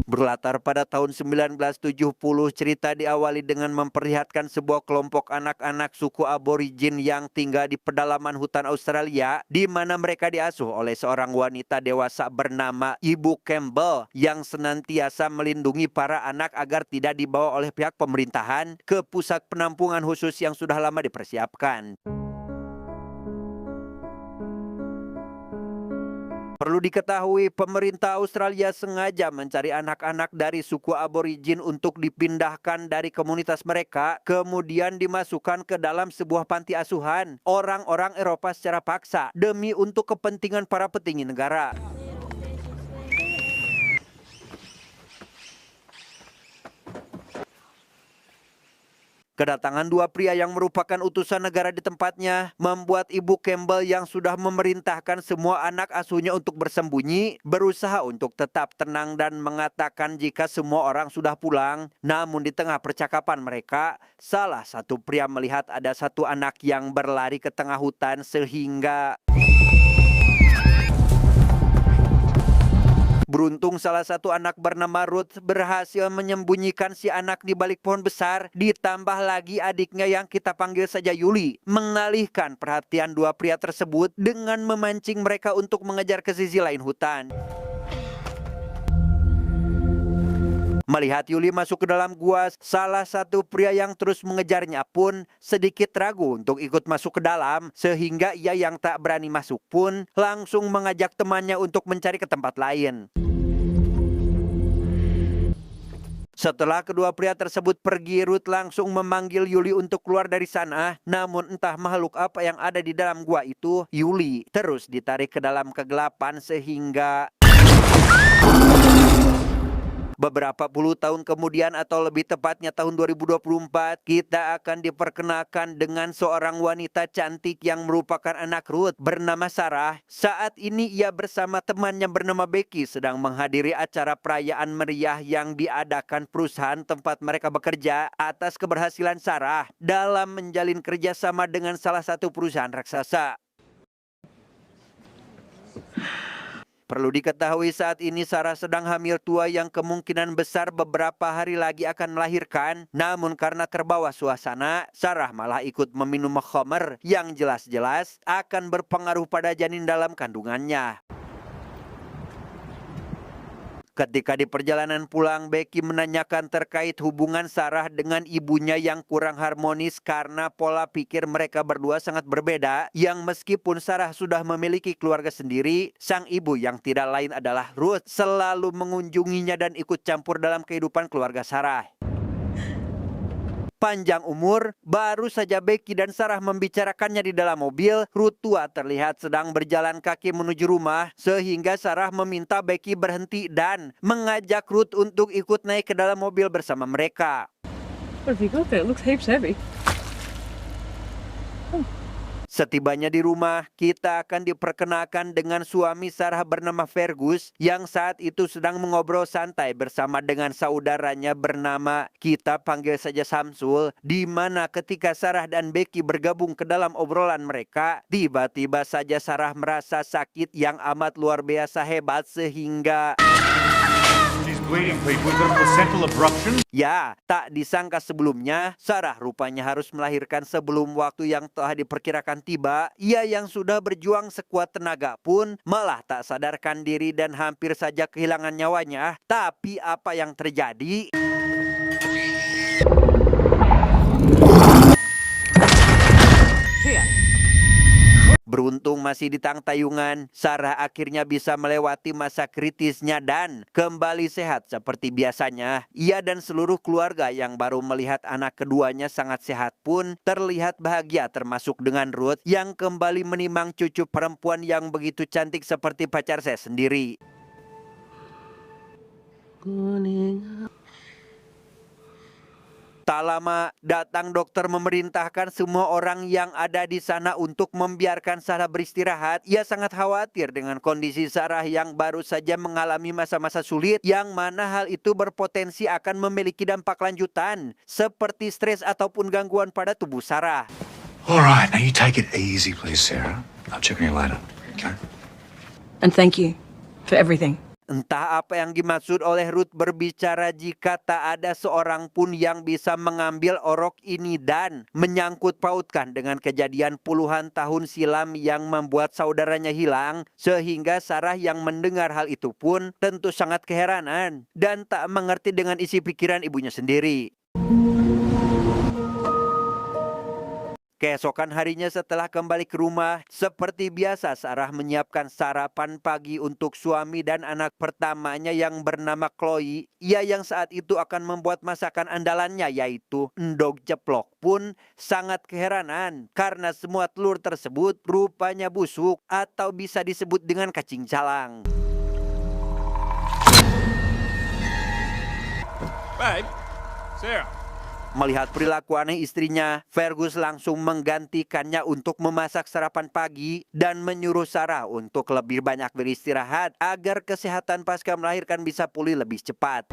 Berlatar pada tahun 1970, cerita diawali dengan memperlihatkan sebuah kelompok anak-anak suku aborigin yang tinggal di pedalaman hutan Australia, di mana mereka diasuh oleh seorang wanita dewasa bernama Ibu Campbell yang senantiasa melindungi para anak agar tidak dibawa oleh pihak pemerintahan ke pusat penampungan khusus yang sudah lama dipersiapkan. Perlu diketahui, pemerintah Australia sengaja mencari anak-anak dari suku aborigin untuk dipindahkan dari komunitas mereka, kemudian dimasukkan ke dalam sebuah panti asuhan orang-orang Eropa secara paksa demi untuk kepentingan para petinggi negara. Kedatangan dua pria yang merupakan utusan negara di tempatnya membuat Ibu Campbell yang sudah memerintahkan semua anak asuhnya untuk bersembunyi, berusaha untuk tetap tenang dan mengatakan jika semua orang sudah pulang. Namun di tengah percakapan mereka, salah satu pria melihat ada satu anak yang berlari ke tengah hutan sehingga beruntung salah satu anak bernama Ruth berhasil menyembunyikan si anak di balik pohon besar. Ditambah lagi adiknya yang kita panggil saja Yuli mengalihkan perhatian dua pria tersebut dengan memancing mereka untuk mengejar ke sisi lain hutan. Melihat Yuli masuk ke dalam gua, salah satu pria yang terus mengejarnya pun sedikit ragu untuk ikut masuk ke dalam, sehingga ia yang tak berani masuk pun langsung mengajak temannya untuk mencari ke tempat lain. Setelah kedua pria tersebut pergi, Ruth langsung memanggil Yuli untuk keluar dari sana. Namun entah makhluk apa yang ada di dalam gua itu, Yuli terus ditarik ke dalam kegelapan sehingga beberapa puluh tahun kemudian atau lebih tepatnya tahun 2024, kita akan diperkenalkan dengan seorang wanita cantik yang merupakan anak Ruth bernama Sarah. Saat ini ia bersama temannya bernama Becky sedang menghadiri acara perayaan meriah yang diadakan perusahaan tempat mereka bekerja atas keberhasilan Sarah dalam menjalin kerjasama dengan salah satu perusahaan raksasa. Perlu diketahui saat ini Sarah sedang hamil tua yang kemungkinan besar beberapa hari lagi akan melahirkan. Namun karena terbawa suasana, Sarah malah ikut meminum khamr yang jelas-jelas akan berpengaruh pada janin dalam kandungannya. Ketika di perjalanan pulang, Becky menanyakan terkait hubungan Sarah dengan ibunya yang kurang harmonis karena pola pikir mereka berdua sangat berbeda, yang meskipun Sarah sudah memiliki keluarga sendiri, sang ibu yang tidak lain adalah Ruth selalu mengunjunginya dan ikut campur dalam kehidupan keluarga Sarah. Panjang umur, baru saja Becky dan Sarah membicarakannya di dalam mobil, Ruth tua terlihat sedang berjalan kaki menuju rumah, sehingga Sarah meminta Becky berhenti dan mengajak Ruth untuk ikut naik ke dalam mobil bersama mereka. What have you got there? It looks heaps heavy. Setibanya di rumah, kita akan diperkenalkan dengan suami Sarah bernama Fergus yang saat itu sedang mengobrol santai bersama dengan saudaranya bernama, kita panggil saja Samsul, di mana ketika Sarah dan Becky bergabung ke dalam obrolan mereka, tiba-tiba saja Sarah merasa sakit yang amat luar biasa hebat sehingga ya, tak disangka sebelumnya, Sarah rupanya harus melahirkan sebelum waktu yang telah diperkirakan tiba. Ia yang sudah berjuang sekuat tenaga pun malah tak sadarkan diri dan hampir saja kehilangan nyawanya. Tapi apa yang terjadi? Beruntung masih di tangtayungan, Sarah akhirnya bisa melewati masa kritisnya dan kembali sehat seperti biasanya. Ia dan seluruh keluarga yang baru melihat anak keduanya sangat sehat pun terlihat bahagia, termasuk dengan Ruth yang kembali menimang cucu perempuan yang begitu cantik seperti pacar saya sendiri. Tak lama, datang dokter memerintahkan semua orang yang ada di sana untuk membiarkan Sarah beristirahat. Ia sangat khawatir dengan kondisi Sarah yang baru saja mengalami masa-masa sulit, yang mana hal itu berpotensi akan memiliki dampak lanjutan, seperti stres ataupun gangguan pada tubuh Sarah. Alright, now you take it easy please, Sarah. I'll check on you later, okay? And thank you for everything. Entah apa yang dimaksud oleh Ruth berbicara jika tak ada seorang pun yang bisa mengambil orok ini dan menyangkut pautkan dengan kejadian puluhan tahun silam yang membuat saudaranya hilang, sehingga Sarah yang mendengar hal itu pun tentu sangat keheranan dan tak mengerti dengan isi pikiran ibunya sendiri. Keesokan harinya setelah kembali ke rumah, seperti biasa Sarah menyiapkan sarapan pagi untuk suami dan anak pertamanya yang bernama Chloe. Ia yang saat itu akan membuat masakan andalannya yaitu endog ceplok pun sangat keheranan karena semua telur tersebut rupanya busuk atau bisa disebut dengan cacing calang. Babe, Sarah. Melihat perilaku aneh istrinya, Fergus langsung menggantikannya untuk memasak sarapan pagi dan menyuruh Sarah untuk lebih banyak beristirahat agar kesehatan pasca melahirkan bisa pulih lebih cepat.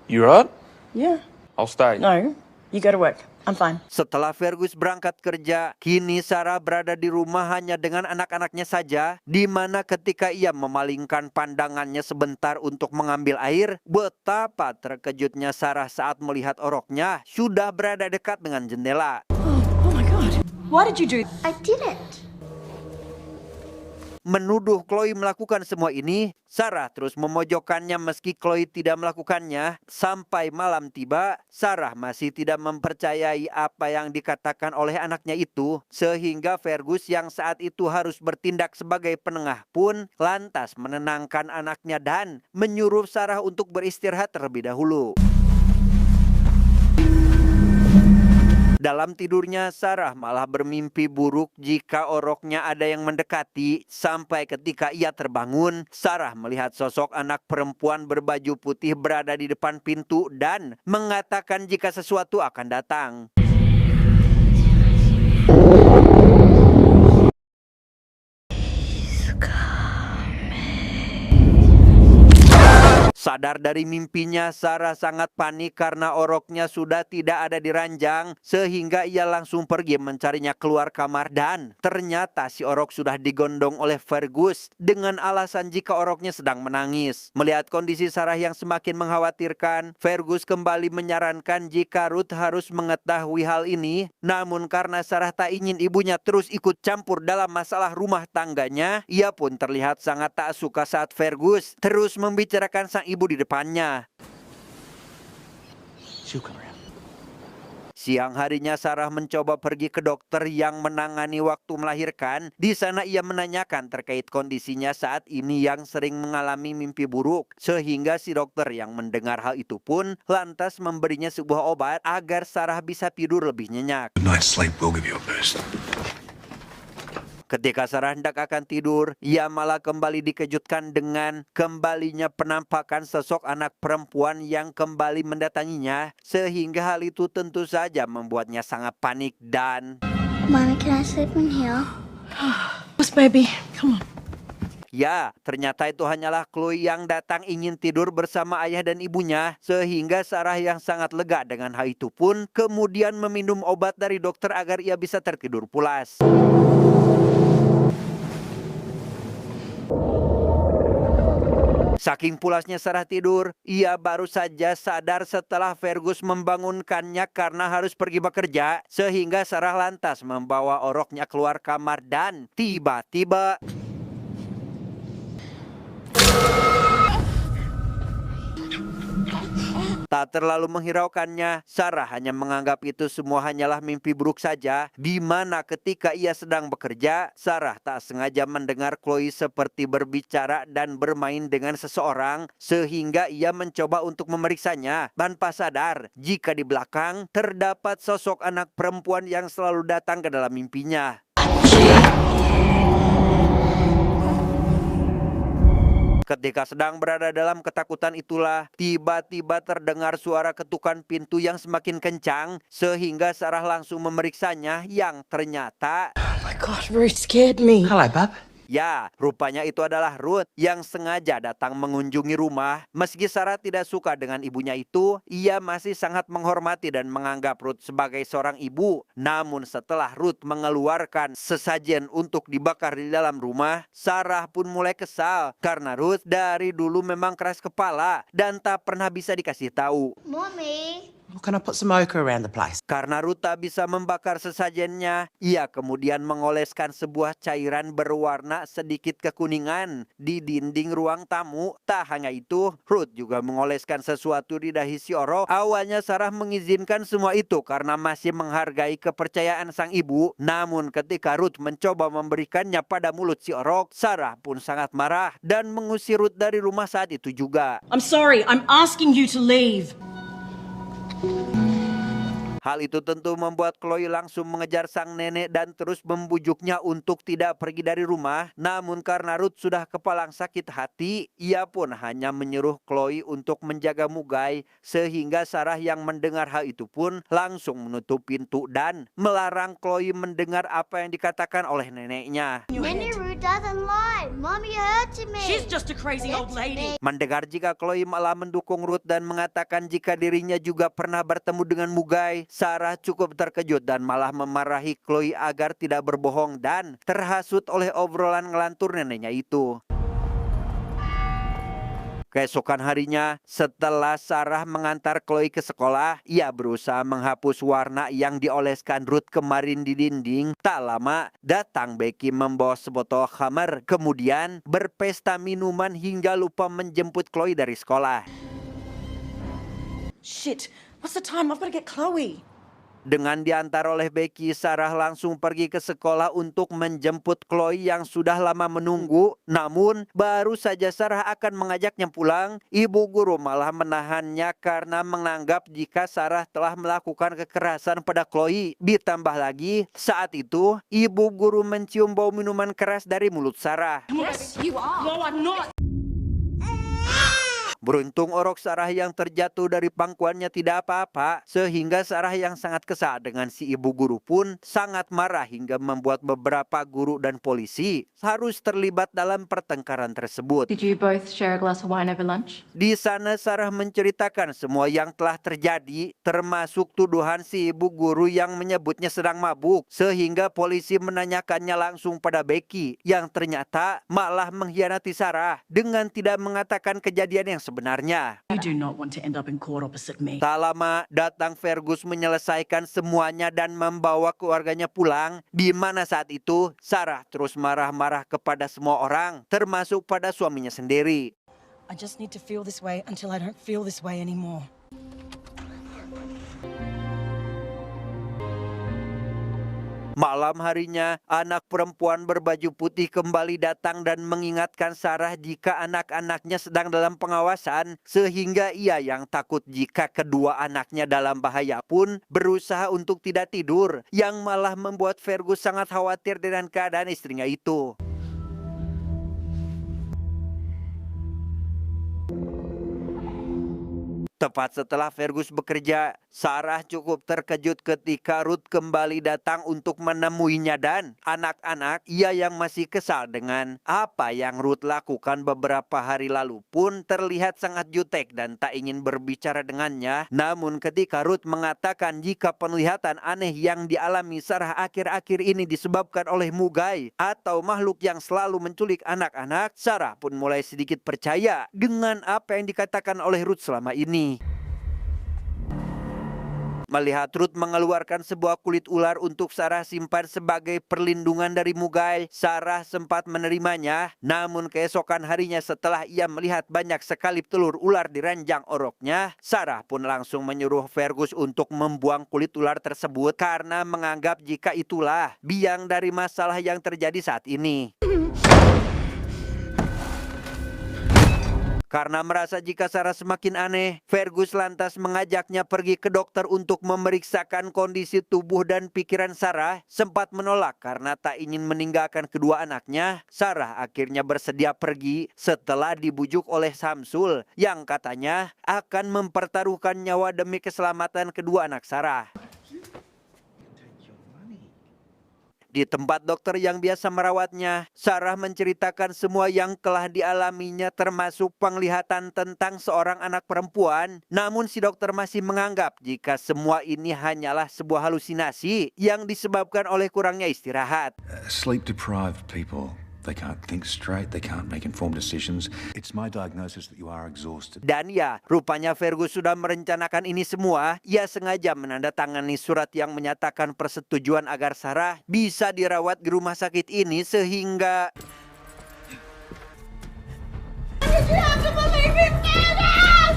You right? Yeah. I'll stay. No, you go to work. I'm fine. Setelah Fergus berangkat kerja, kini Sarah berada di rumah hanya dengan anak-anaknya saja, di mana ketika ia memalingkan pandangannya sebentar untuk mengambil air, betapa terkejutnya Sarah saat melihat oroknya sudah berada dekat dengan jendela. Oh my God. Why did you do? I didn't. Menuduh Chloe melakukan semua ini, Sarah terus memojokkannya meski Chloe tidak melakukannya. Sampai malam tiba, Sarah masih tidak mempercayai apa yang dikatakan oleh anaknya itu, sehingga Fergus yang saat itu harus bertindak sebagai penengah pun lantas menenangkan anaknya dan menyuruh Sarah untuk beristirahat terlebih dahulu. Dalam tidurnya, Sarah malah bermimpi buruk jika oroknya ada yang mendekati. Sampai ketika ia terbangun, Sarah melihat sosok anak perempuan berbaju putih berada di depan pintu dan mengatakan jika sesuatu akan datang. Sadar dari mimpinya, Sarah sangat panik karena oroknya sudah tidak ada di ranjang, sehingga ia langsung pergi mencarinya keluar kamar dan ternyata si orok sudah digondong oleh Fergus dengan alasan jika oroknya sedang menangis. Melihat kondisi Sarah yang semakin mengkhawatirkan, Fergus kembali menyarankan jika Ruth harus mengetahui hal ini, namun karena Sarah tak ingin ibunya terus ikut campur dalam masalah rumah tangganya, ia pun terlihat sangat tak suka saat Fergus terus membicarakan sang ibu di depannya. Siang harinya Sarah mencoba pergi ke dokter yang menangani waktu melahirkan. Di sana ia menanyakan terkait kondisinya saat ini yang sering mengalami mimpi buruk. Sehingga si dokter yang mendengar hal itu pun lantas memberinya sebuah obat agar Sarah bisa tidur lebih nyenyak. Good night's sleep will give you a boost. Ketika Sarah hendak akan tidur, ia malah kembali dikejutkan dengan kembalinya penampakan sosok anak perempuan yang kembali mendatanginya, sehingga hal itu tentu saja membuatnya sangat panik dan... Mommy, can I sleep in here? Yes, baby. Come on. Ya, ternyata itu hanyalah Chloe yang datang ingin tidur bersama ayah dan ibunya, sehingga Sarah yang sangat lega dengan hal itu pun kemudian meminum obat dari dokter agar ia bisa tertidur pulas. Saking pulasnya Sarah tidur, ia baru saja sadar setelah Fergus membangunkannya karena harus pergi bekerja, sehingga Sarah lantas membawa oroknya keluar kamar dan tiba-tiba... Tak terlalu menghiraukannya, Sarah hanya menganggap itu semua hanyalah mimpi buruk saja, di mana ketika ia sedang bekerja, Sarah tak sengaja mendengar Chloe seperti berbicara dan bermain dengan seseorang, sehingga ia mencoba untuk memeriksanya, tanpa sadar jika di belakang terdapat sosok anak perempuan yang selalu datang ke dalam mimpinya. Ketika sedang berada dalam ketakutan itulah, tiba-tiba terdengar suara ketukan pintu yang semakin kencang, sehingga Sarah langsung memeriksanya yang ternyata... Oh my God, Ruth scared me. Hello, bub. Ya, rupanya itu adalah Ruth yang sengaja datang mengunjungi rumah. Meski Sarah tidak suka dengan ibunya itu, ia masih sangat menghormati dan menganggap Ruth sebagai seorang ibu. Namun setelah Ruth mengeluarkan sesajen untuk dibakar di dalam rumah, Sarah pun mulai kesal karena Ruth dari dulu memang keras kepala dan tak pernah bisa dikasih tahu. Mommy. Can I put some ochre around the place? Karena Ruth tak bisa membakar sesajennya, ia kemudian mengoleskan sebuah cairan berwarna sedikit kekuningan di dinding ruang tamu. Tak hanya itu, Ruth juga mengoleskan sesuatu di dahi si Orok. Awalnya Sarah mengizinkan semua itu karena masih menghargai kepercayaan sang ibu. Namun ketika Ruth mencoba memberikannya pada mulut si Orok, Sarah pun sangat marah dan mengusir Ruth dari rumah saat itu juga. I'm sorry. I'm asking you to leave. Hal itu tentu membuat Chloe langsung mengejar sang nenek dan terus membujuknya untuk tidak pergi dari rumah. Namun karena Ruth sudah kepalang sakit hati, ia pun hanya menyuruh Chloe untuk menjaga Mugai. Sehingga Sarah yang mendengar hal itu pun langsung menutup pintu dan melarang Chloe mendengar apa yang dikatakan oleh neneknya. Nanny Ruth doesn't lie. Mommy hurted me. She's just a crazy old lady. Mendengar jika Chloe malah mendukung Ruth dan mengatakan jika dirinya juga pernah bertemu dengan Mugai, Sarah cukup terkejut dan malah memarahi Chloe agar tidak berbohong dan terhasut oleh obrolan ngelantur neneknya itu. Keesokan harinya, setelah Sarah mengantar Chloe ke sekolah, ia berusaha menghapus warna yang dioleskan Ruth kemarin di dinding. Tak lama, datang Becky membawa sebotol khamar, kemudian berpesta minuman hingga lupa menjemput Chloe dari sekolah. Shit. What's the time? I've got to get Chloe. Dengan diantar oleh Becky, Sarah langsung pergi ke sekolah untuk menjemput Chloe yang sudah lama menunggu. Namun, baru saja Sarah akan mengajaknya pulang, ibu guru malah menahannya karena menganggap jika Sarah telah melakukan kekerasan pada Chloe. Ditambah lagi, saat itu, ibu guru mencium bau minuman keras dari mulut Sarah. Yes, you are. No, I'm not. Beruntung Orok Sarah yang terjatuh dari pangkuannya tidak apa-apa, sehingga Sarah yang sangat kesal dengan si ibu guru pun sangat marah hingga membuat beberapa guru dan polisi harus terlibat dalam pertengkaran tersebut. Did you both share a glass of wine over lunch? Di sana Sarah menceritakan semua yang telah terjadi, termasuk tuduhan si ibu guru yang menyebutnya sedang mabuk, sehingga polisi menanyakannya langsung pada Becky, yang ternyata malah mengkhianati Sarah dengan tidak mengatakan kejadian yang sebenarnya. You do not want to end up in court opposite me. Tak lama, datang Fergus menyelesaikan semuanya dan membawa keluarganya pulang, di mana saat itu Sarah terus marah-marah kepada semua orang, termasuk pada suaminya sendiri. I just need to feel this way until I don't feel this way anymore. Malam harinya, anak perempuan berbaju putih kembali datang dan mengingatkan Sarah jika anak-anaknya sedang dalam pengawasan, sehingga ia yang takut jika kedua anaknya dalam bahaya pun berusaha untuk tidak tidur, yang malah membuat Fergus sangat khawatir dengan keadaan istrinya itu. Tepat setelah Fergus bekerja, Sarah cukup terkejut ketika Ruth kembali datang untuk menemuinya dan anak-anak. Ia yang masih kesal dengan apa yang Ruth lakukan beberapa hari lalu pun terlihat sangat jutek dan tak ingin berbicara dengannya. Namun ketika Ruth mengatakan jika penglihatan aneh yang dialami Sarah akhir-akhir ini disebabkan oleh Mugai atau makhluk yang selalu menculik anak-anak, Sarah pun mulai sedikit percaya dengan apa yang dikatakan oleh Ruth selama ini. Melihat Ruth mengeluarkan sebuah kulit ular untuk Sarah simpan sebagai perlindungan dari Mugai, Sarah sempat menerimanya. Namun keesokan harinya setelah ia melihat banyak sekali telur ular di ranjang oroknya, Sarah pun langsung menyuruh Fergus untuk membuang kulit ular tersebut karena menganggap jika itulah biang dari masalah yang terjadi saat ini. Karena merasa jika Sarah semakin aneh, Fergus lantas mengajaknya pergi ke dokter untuk memeriksakan kondisi tubuh dan pikiran Sarah. Sempat menolak karena tak ingin meninggalkan kedua anaknya. Sarah akhirnya bersedia pergi setelah dibujuk oleh Samsul yang katanya akan mempertaruhkan nyawa demi keselamatan kedua anak Sarah. Di tempat dokter yang biasa merawatnya, Sarah menceritakan semua yang telah dialaminya termasuk penglihatan tentang seorang anak perempuan. Namun si dokter masih menganggap jika semua ini hanyalah sebuah halusinasi yang disebabkan oleh kurangnya istirahat. Sleep-deprived people, they can't think straight, they can't make informed decisions. It's my diagnosis that you are exhausted. Dan ya, rupanya Fergus sudah merencanakan ini semua. Ia sengaja menandatangani surat yang menyatakan persetujuan agar Sarah bisa dirawat di rumah sakit ini sehingga...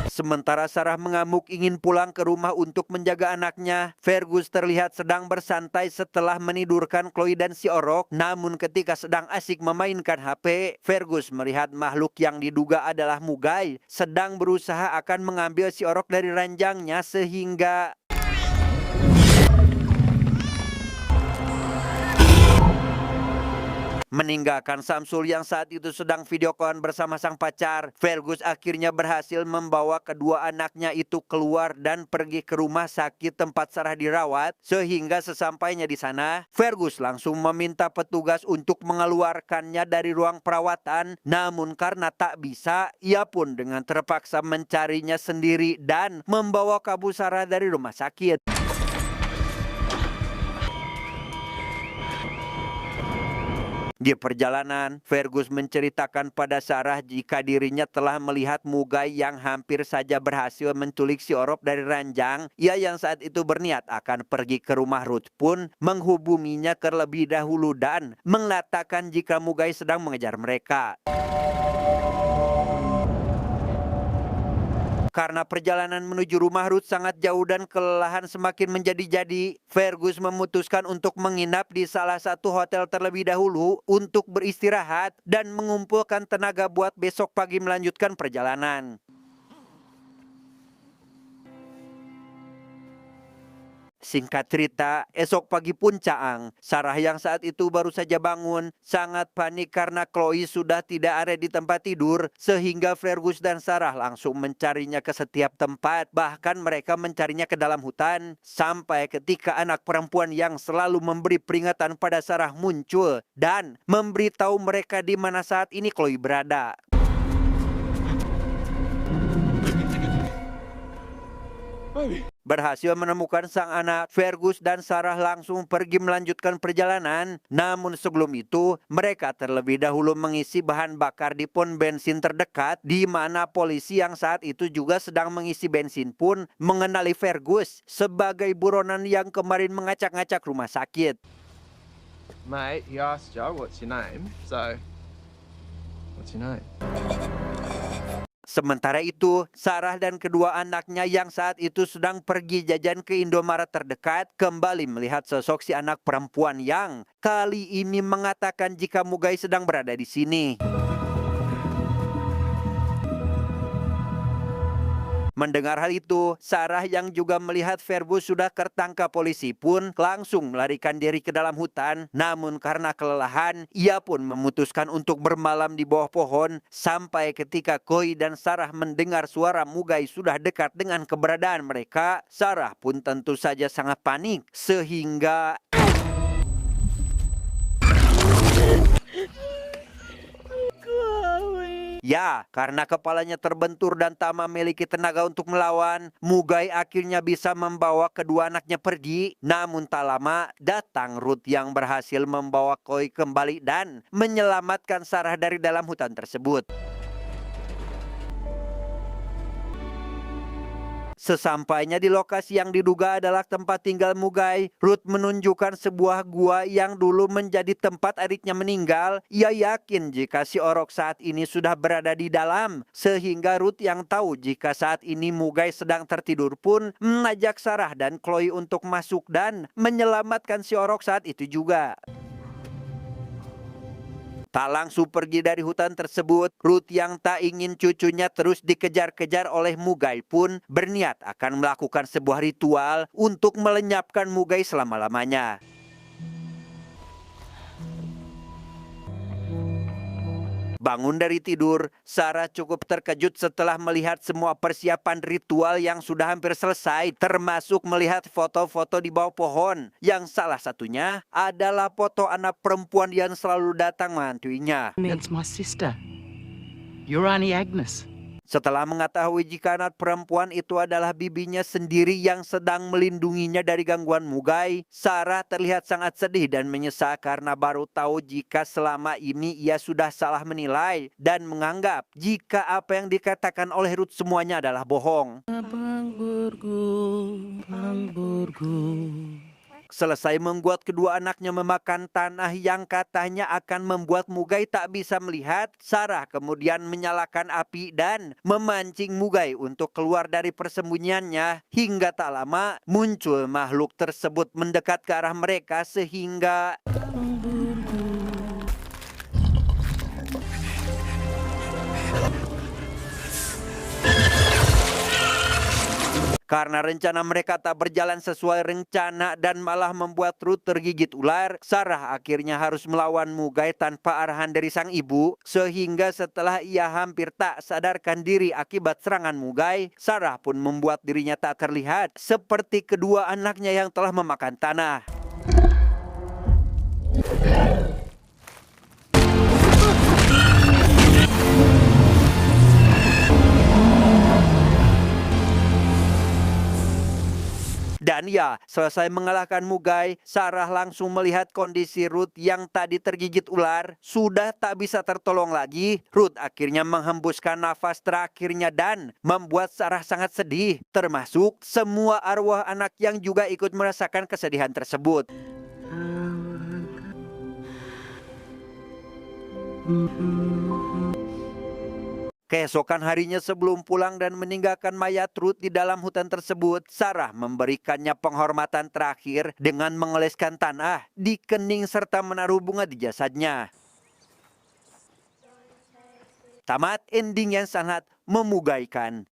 Sementara Sarah mengamuk ingin pulang ke rumah untuk menjaga anaknya, Fergus terlihat sedang bersantai setelah menidurkan Chloe dan si Orok. Namun ketika sedang asik memainkan HP, Fergus melihat makhluk yang diduga adalah Mugai sedang berusaha akan mengambil si Orok dari ranjangnya sehingga... Meninggalkan Samsul yang saat itu sedang video callan bersama sang pacar, Fergus akhirnya berhasil membawa kedua anaknya itu keluar dan pergi ke rumah sakit tempat Sarah dirawat. Sehingga sesampainya di sana, Fergus langsung meminta petugas untuk mengeluarkannya dari ruang perawatan. Namun karena tak bisa, ia pun dengan terpaksa mencarinya sendiri dan membawa kabur Sarah dari rumah sakit. Di perjalanan, Fergus menceritakan pada Sarah jika dirinya telah melihat Mugai yang hampir saja berhasil menculik si Orok dari ranjang. Ia yang saat itu berniat akan pergi ke rumah Ruth pun menghubunginya terlebih dahulu dan mengatakan jika Mugai sedang mengejar mereka. Karena perjalanan menuju rumah Ruth sangat jauh dan kelelahan semakin menjadi-jadi, Fergus memutuskan untuk menginap di salah satu hotel terlebih dahulu untuk beristirahat dan mengumpulkan tenaga buat besok pagi melanjutkan perjalanan. Singkat cerita, esok pagi pun caang. Sarah yang saat itu baru saja bangun sangat panik karena Chloe sudah tidak ada di tempat tidur, sehingga Fergus dan Sarah langsung mencarinya ke setiap tempat. Bahkan mereka mencarinya ke dalam hutan sampai ketika anak perempuan yang selalu memberi peringatan pada Sarah muncul dan memberitahu mereka di mana saat ini Chloe berada. Berhasil menemukan sang anak, Fergus dan Sarah langsung pergi melanjutkan perjalanan. Namun sebelum itu, mereka terlebih dahulu mengisi bahan bakar di pom bensin terdekat, di mana polisi yang saat itu juga sedang mengisi bensin pun mengenali Fergus sebagai buronan yang kemarin mengacak-ngacak rumah sakit. Mate, he asked you, what's your name? So, what's your name? Sementara itu, Sarah dan kedua anaknya yang saat itu sedang pergi jajan ke Indomaret terdekat kembali melihat sosok si anak perempuan yang kali ini mengatakan jika Mugai sedang berada di sini. Mendengar hal itu, Sarah yang juga melihat Fergus sudah tertangkap polisi pun langsung melarikan diri ke dalam hutan. Namun karena kelelahan, ia pun memutuskan untuk bermalam di bawah pohon sampai ketika Chloe dan Sarah mendengar suara Mugai sudah dekat dengan keberadaan mereka. Sarah pun tentu saja sangat panik sehingga... Ya, karena kepalanya terbentur dan tak memiliki tenaga untuk melawan, Mugai akhirnya bisa membawa kedua anaknya pergi. Namun tak lama, datang Ruth yang berhasil membawa Chloe kembali dan menyelamatkan Sarah dari dalam hutan tersebut. Sesampainya di lokasi yang diduga adalah tempat tinggal Mugai, Ruth menunjukkan sebuah gua yang dulu menjadi tempat adiknya meninggal. Ia yakin jika si Orok saat ini sudah berada di dalam, sehingga Ruth yang tahu jika saat ini Mugai sedang tertidur pun mengajak Sarah dan Chloe untuk masuk dan menyelamatkan si Orok saat itu juga. Tak langsung pergi dari hutan tersebut, Ruth yang tak ingin cucunya terus dikejar-kejar oleh Mugai pun berniat akan melakukan sebuah ritual untuk melenyapkan Mugai selama-lamanya. Bangun dari tidur, Sarah cukup terkejut setelah melihat semua persiapan ritual yang sudah hampir selesai, termasuk melihat foto-foto di bawah pohon, yang salah satunya adalah foto anak perempuan yang selalu datang menghantui-nya. That's my sister. You're Auntie Agnes. Setelah mengetahui jika anak perempuan itu adalah bibinya sendiri yang sedang melindunginya dari gangguan mugai, Sarah terlihat sangat sedih dan menyesal karena baru tahu jika selama ini ia sudah salah menilai dan menganggap jika apa yang dikatakan oleh Ruth semuanya adalah bohong. Selesai membuat kedua anaknya memakan tanah yang katanya akan membuat Mugai tak bisa melihat, Sarah kemudian menyalakan api dan memancing Mugai untuk keluar dari persembunyiannya. Hingga tak lama muncul makhluk tersebut mendekat ke arah mereka sehingga karena rencana mereka tak berjalan sesuai rencana dan malah membuat Ruth tergigit ular, Sarah akhirnya harus melawan Mugai tanpa arahan dari sang ibu, sehingga setelah ia hampir tak sadarkan diri akibat serangan Mugai, Sarah pun membuat dirinya tak terlihat seperti kedua anaknya yang telah memakan tanah. Dan ya, selesai mengalahkan Mugai, Sarah langsung melihat kondisi Ruth yang tadi tergigit ular sudah tak bisa tertolong lagi. Ruth akhirnya menghembuskan nafas terakhirnya dan membuat Sarah sangat sedih, termasuk semua arwah anak yang juga ikut merasakan kesedihan tersebut. Keesokan harinya sebelum pulang dan meninggalkan mayat Ruth di dalam hutan tersebut, Sarah memberikannya penghormatan terakhir dengan mengeleskan tanah di kening serta menaruh bunga di jasadnya. Tamat ending yang sangat memugaikan.